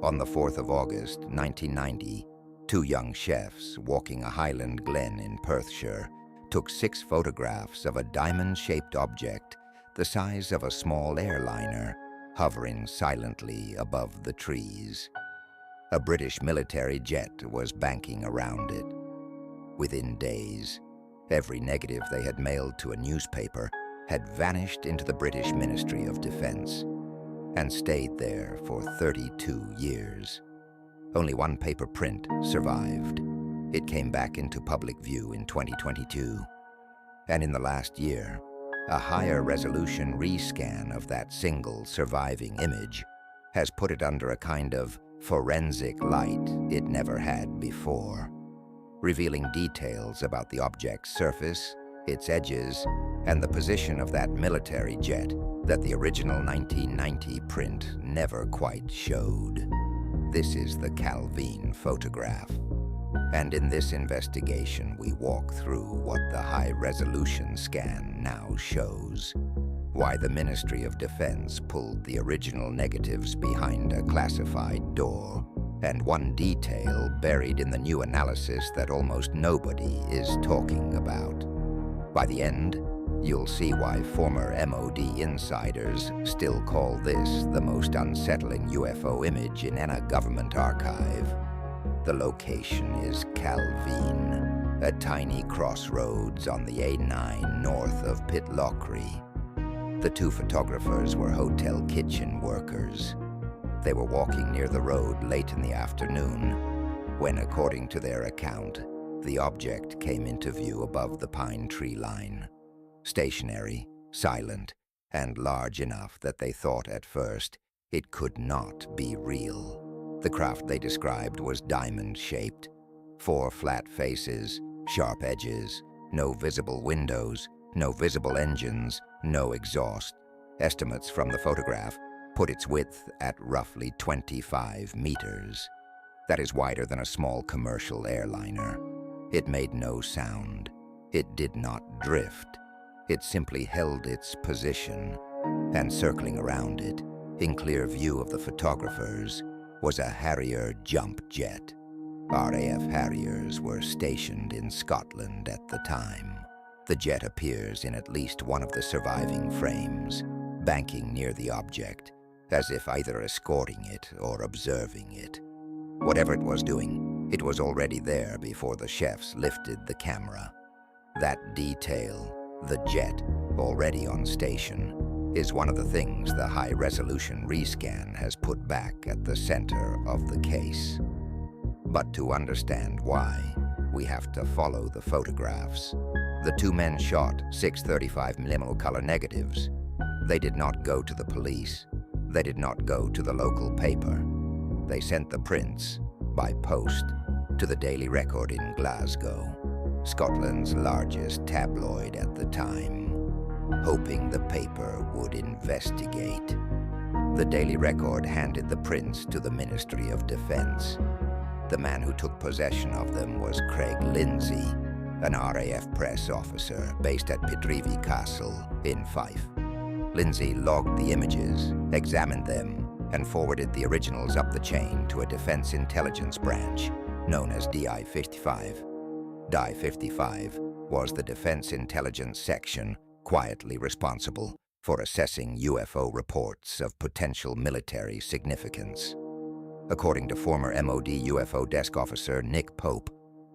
On the 4th of August, 1990, two young chefs walking a Highland Glen in Perthshire took 6 photographs of a diamond-shaped object the size of a small airliner hovering silently above the trees. A British military jet was banking around it. Within days, every negative they had mailed to a newspaper had vanished into the British Ministry of Defence and stayed there for 32 years. Only one paper print survived. It came back into public view in 2022. And in the last year, a higher resolution rescan of that single surviving image has put it under a kind of forensic light it never had before, revealing details about the object's surface, its edges, and the position of that military jet that the original 1990 print never quite showed. This is the Calvine photograph. And in this investigation, we walk through what the high-resolution scan now shows, why the Ministry of Defense pulled the original negatives behind a classified door, and one detail buried in the new analysis that almost nobody is talking about. By the end, you'll see why former MoD insiders still call this the most unsettling UFO image in any government archive. The location is Calvine, a tiny crossroads on the A9 north of Pitreavie. The two photographers were hotel kitchen workers. They were walking near the road late in the afternoon when, according to their account, the object came into view above the pine tree line. Stationary, silent, and large enough that they thought at first it could not be real. The craft they described was diamond-shaped, 4 flat faces, sharp edges, no visible windows, no visible engines, no exhaust. Estimates from the photograph put its width at roughly 25 meters. That is wider than a small commercial airliner. It made no sound. It did not drift. It simply held its position, and circling around it, in clear view of the photographers, was a Harrier jump jet. RAF Harriers were stationed in Scotland at the time. The jet appears in at least one of the surviving frames, banking near the object, as if either escorting it or observing it. Whatever it was doing, it was already there before the chefs lifted the camera. That detail, the jet, already on station, is one of the things the high-resolution rescan has put back at the center of the case. But to understand why, we have to follow the photographs. The two men shot 635mm color negatives. They did not go to the police. They did not go to the local paper. They sent the prints, by post, to the Daily Record in Glasgow, Scotland's largest tabloid at the time, hoping the paper would investigate. The Daily Record handed the prints to the Ministry of Defence. The man who took possession of them was Craig Lindsay, an RAF press officer based at Pitreavie Castle in Fife. Lindsay logged the images, examined them, and forwarded the originals up the chain to a Defence Intelligence branch known as DI-55. DI-55 was the Defence Intelligence section quietly responsible for assessing UFO reports of potential military significance. According to former MoD UFO desk officer Nick Pope,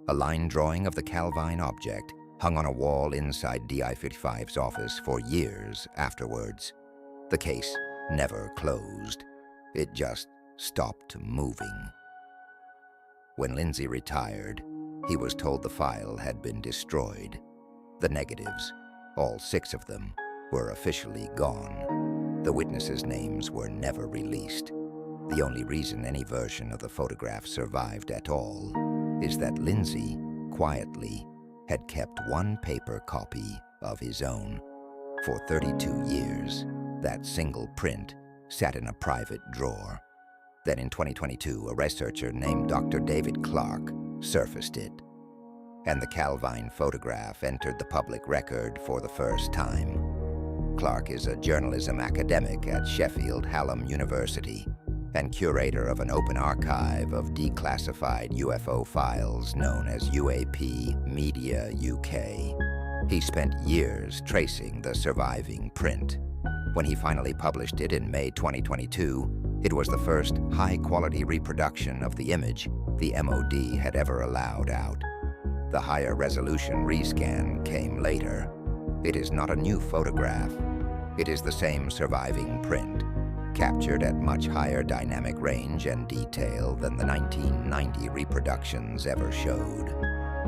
a line drawing of the Calvine object hung on a wall inside DI-55's office for years afterwards. The case never closed. It just stopped moving. When Lindsay retired, he was told the file had been destroyed. The negatives, all 6 of them, were officially gone. The witnesses' names were never released. The only reason any version of the photograph survived at all is that Lindsay, quietly, had kept one paper copy of his own. For 32 years, that single print sat in a private drawer. Then in 2022, a researcher named Dr. David Clarke surfaced it, and the Calvine photograph entered the public record for the first time. Clarke is a journalism academic at Sheffield Hallam University and curator of an open archive of declassified UFO files known as UAP Media UK. He spent years tracing the surviving print. When he finally published it in May 2022, it was the first high-quality reproduction of the image the MoD had ever allowed out. The higher resolution rescan came later. It is not a new photograph. It is the same surviving print, captured at much higher dynamic range and detail than the 1990 reproductions ever showed.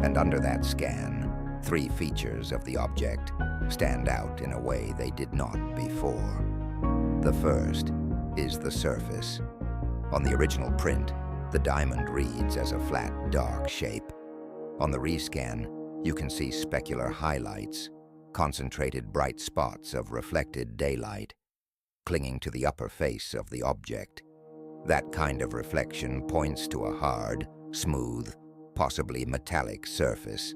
And under that scan, 3 features of the object stand out in a way they did not before. The first is the surface. On the original print, the diamond reads as a flat, dark shape. On the rescan, you can see specular highlights, concentrated bright spots of reflected daylight, clinging to the upper face of the object. That kind of reflection points to a hard, smooth, possibly metallic surface,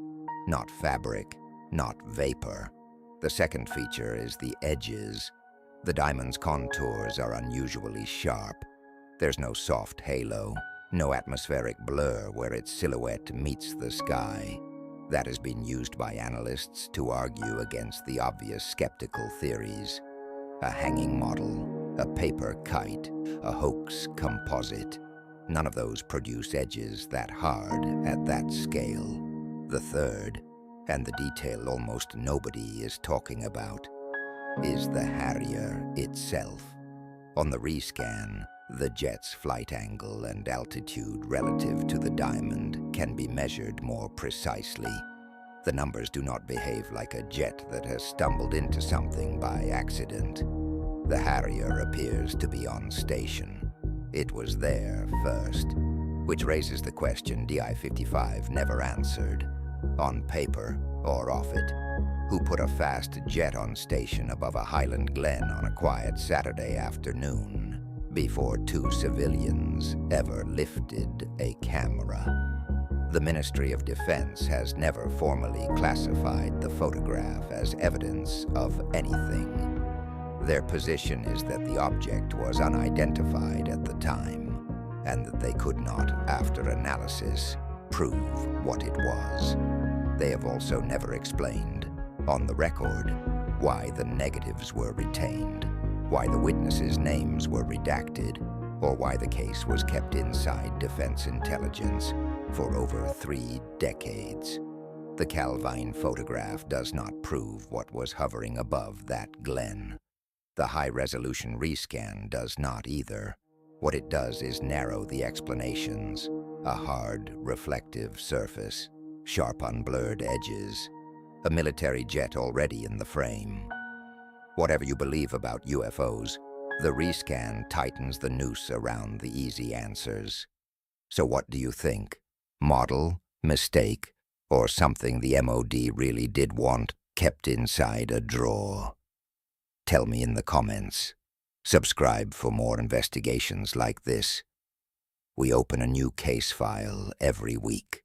not fabric, not vapor. The second feature is the edges. The diamond's contours are unusually sharp. There's no soft halo, no atmospheric blur where its silhouette meets the sky. That has been used by analysts to argue against the obvious skeptical theories. A hanging model, a paper kite, a hoax composite. None of those produce edges that hard at that scale. The third, and the detail almost nobody is talking about, is the Harrier itself. On the rescan, the jet's flight angle and altitude relative to the diamond can be measured more precisely. The numbers do not behave like a jet that has stumbled into something by accident. The Harrier appears to be on station. It was there first, which raises the question DI-55 never answered. On paper, or off it, who put a fast jet on station above a Highland Glen on a quiet Saturday afternoon, before 2 civilians ever lifted a camera? The Ministry of Defense has never formally classified the photograph as evidence of anything. Their position is that the object was unidentified at the time, and that they could not, after analysis, prove what it was. They have also never explained, on the record, why the negatives were retained, why the witnesses' names were redacted, or why the case was kept inside Defense Intelligence for over 3 decades. The Calvine photograph does not prove what was hovering above that Glen. The high-resolution rescan does not either. What it does is narrow the explanations. A hard, reflective surface, sharp unblurred edges, a military jet already in the frame. Whatever you believe about UFOs, the rescan tightens the noose around the easy answers. So what do you think? Model, mistake, or something the MoD really did want kept inside a drawer? Tell me in the comments. Subscribe for more investigations like this. We open a new case file every week.